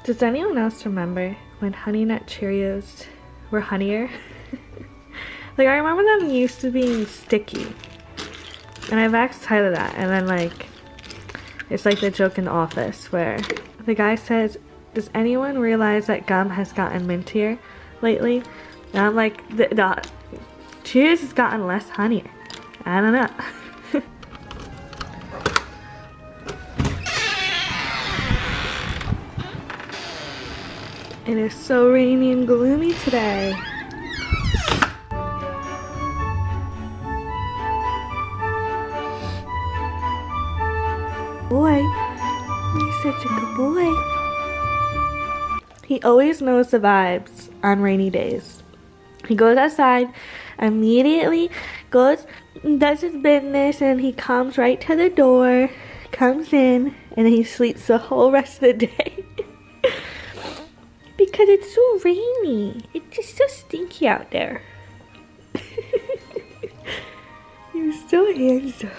Does anyone else remember when Honey Nut Cheerios were honeyer? Like, I remember them used to being sticky. And I've asked Tyler that, and then like, it's like the joke in The Office where the guy says, does anyone realize that gum has gotten mintier lately? And I'm like, the Cheerios has gotten less honey. I don't know. It is so rainy and gloomy today. Boy, you're such a good boy. He always knows the vibes on rainy days. He goes outside, immediately goes and does his business, and he comes right to the door, comes in, and then he sleeps the whole rest of the day. Because it's so rainy. It's just so stinky out there. You're so handsome.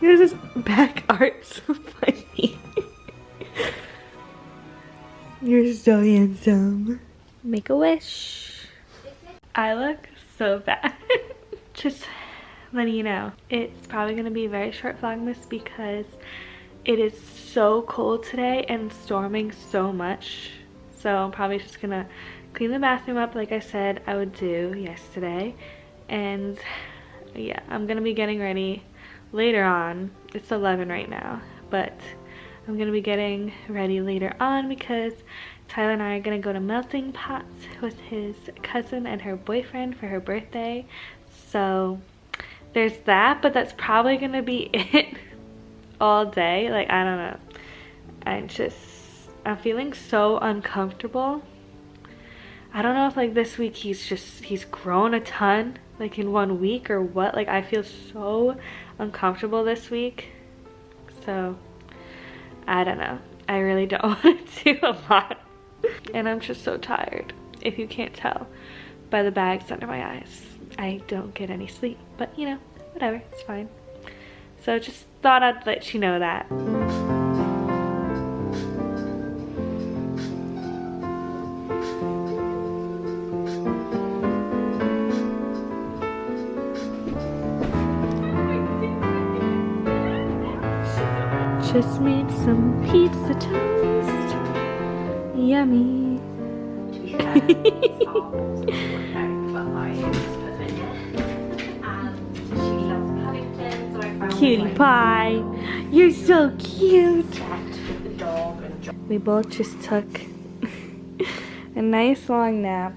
Your this back art so funny. You're so handsome. Make a wish. I look so bad. Just letting you know. It's probably gonna be a very short Vlogmas because it is so cold today and storming so much. So I'm probably just gonna clean the bathroom up like I said I would do yesterday. And yeah, I'm gonna be getting ready later on. It's 11 right now, but I'm gonna be getting ready later on because Tyler and I are gonna go to Melting Pot with his cousin and her boyfriend for her birthday. So there's that, but that's probably gonna be it all day. Like, I don't know. I'm feeling so uncomfortable. I don't know if like this week he's grown a ton like in 1 week or what. Like, I feel so uncomfortable this week. So I don't know. I really don't want to do a lot. And I'm just so tired, if you can't tell by the bags under my eyes. I don't get any sleep, but you know, whatever, it's fine. So just thought I'd let you know that. Just made some pizza toast. Yummy. Cutie pie. You're so cute. We both just took a nice long nap.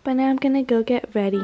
But now I'm gonna go get ready.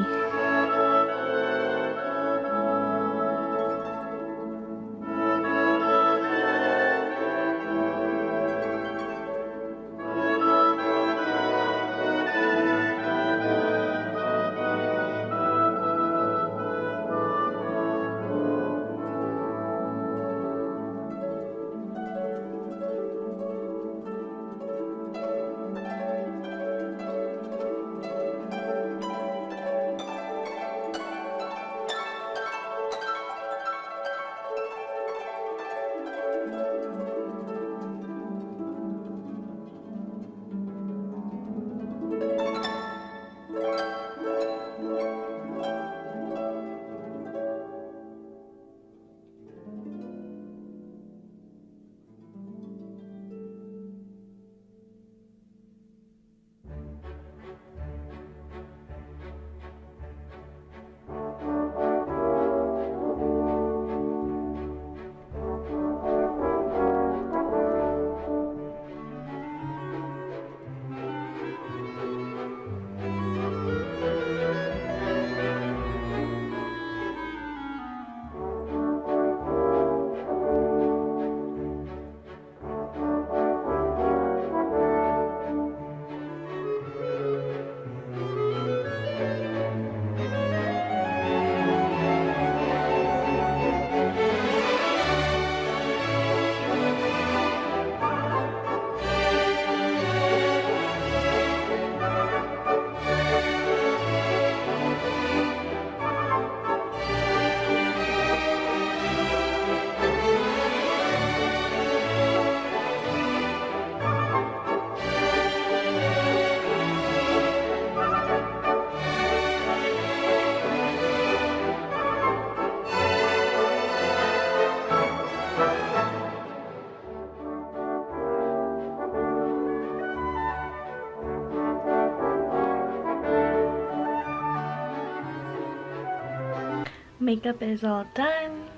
Makeup is all done.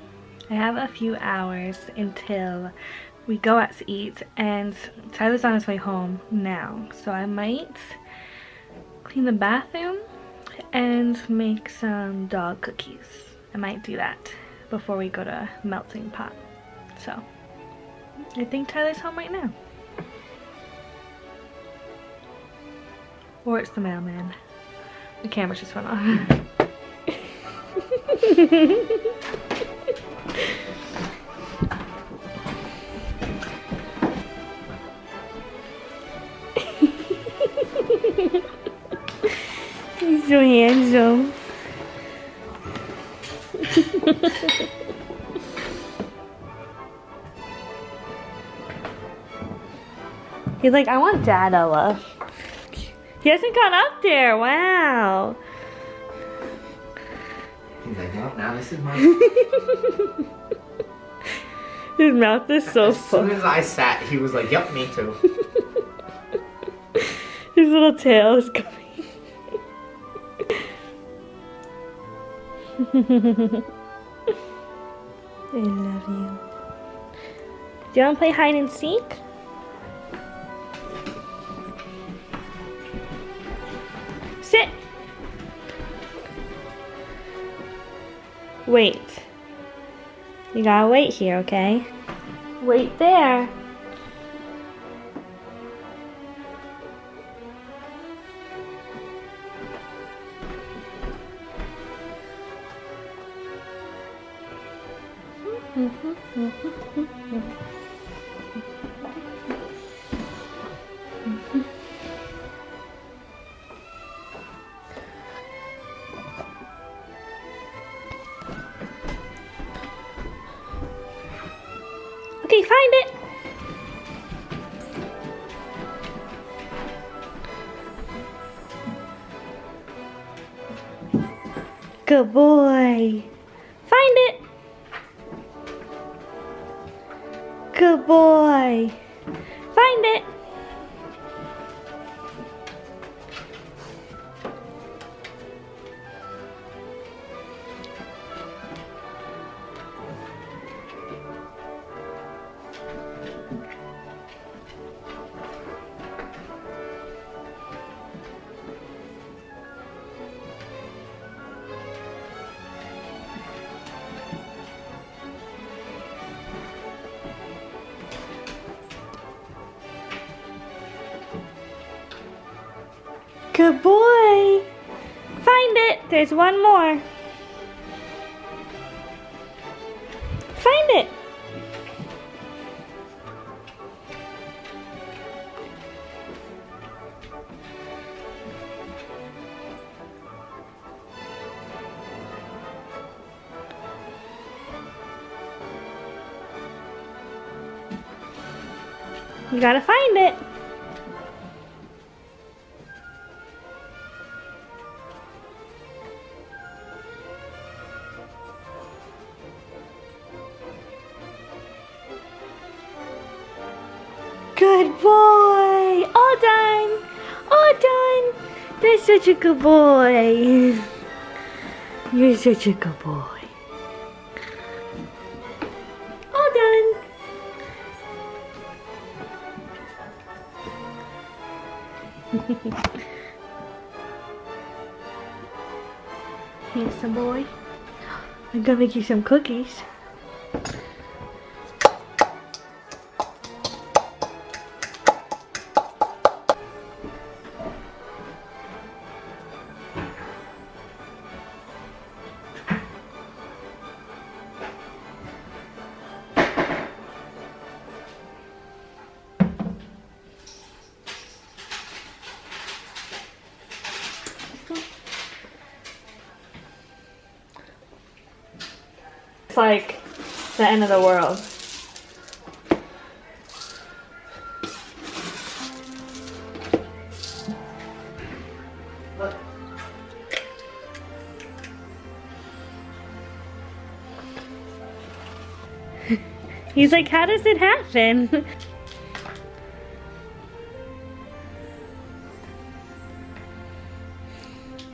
I have a few hours until we go out to eat, and Tyler's on his way home now, so I might clean the bathroom and make some dog cookies. I might do that before we go to melting pot. So I think Tyler's home right now. Or it's the mailman. The camera just went off. He's so handsome. He's like, I want Dada love. He hasn't gone up there. Wow. He's like, well, now this is mine. His mouth is so full. As soon as I sat, he was like, yep, me too. His little tail is coming. I love you. Do you want to play hide and seek? Sit. Wait. You gotta wait here, okay? Wait there. Okay, find it. Good boy. Find it. Good boy. Find it. Good boy. Find it. There's one more. Find it. You gotta find it. Good boy! All done! All done! That's such a good boy. You're such a good boy. All done! Handsome boy. I'm gonna make you some cookies. It's like the end of the world. Look. He's like, how does it happen?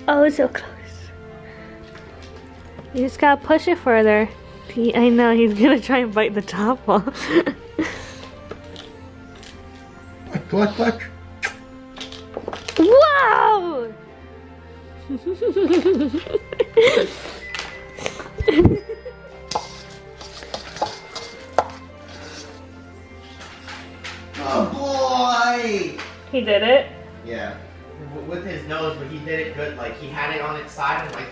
Oh, so close. You just gotta push it further. I know, he's gonna try and bite the top off. Clutch, clutch. Wow! Oh boy! He did it? Yeah. With his nose, but he did it good. Like, he had it on its side and, like,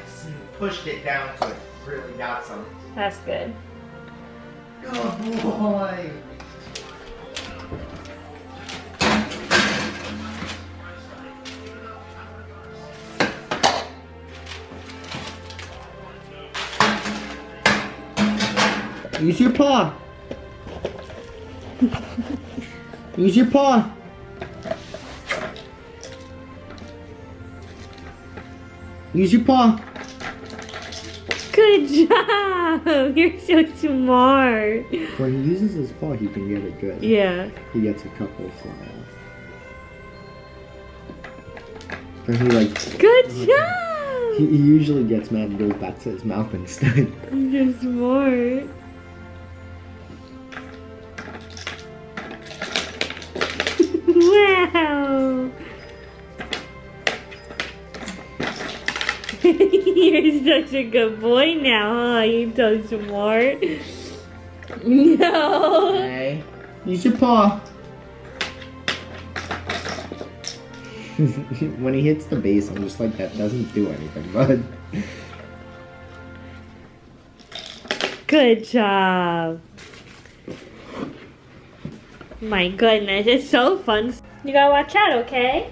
pushed it down so it really got some. That's good. Oh boy! Use your paw. Use your paw. Use your paw. Good job! You're so smart. When he uses his paw, he can get it good. Yeah. He gets a couple fly off. And he like. Good job! He usually gets mad and goes back to his mouth instead. You're smart. Wow! You're such a good boy now, huh? You're so smart. No! Hey, use your paw. When he hits the base, I'm just like, that doesn't do anything, bud. Good job. My goodness, it's so fun. You gotta watch out, okay?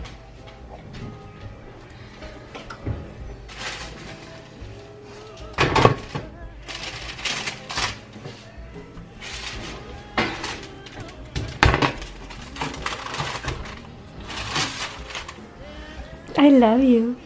I love you.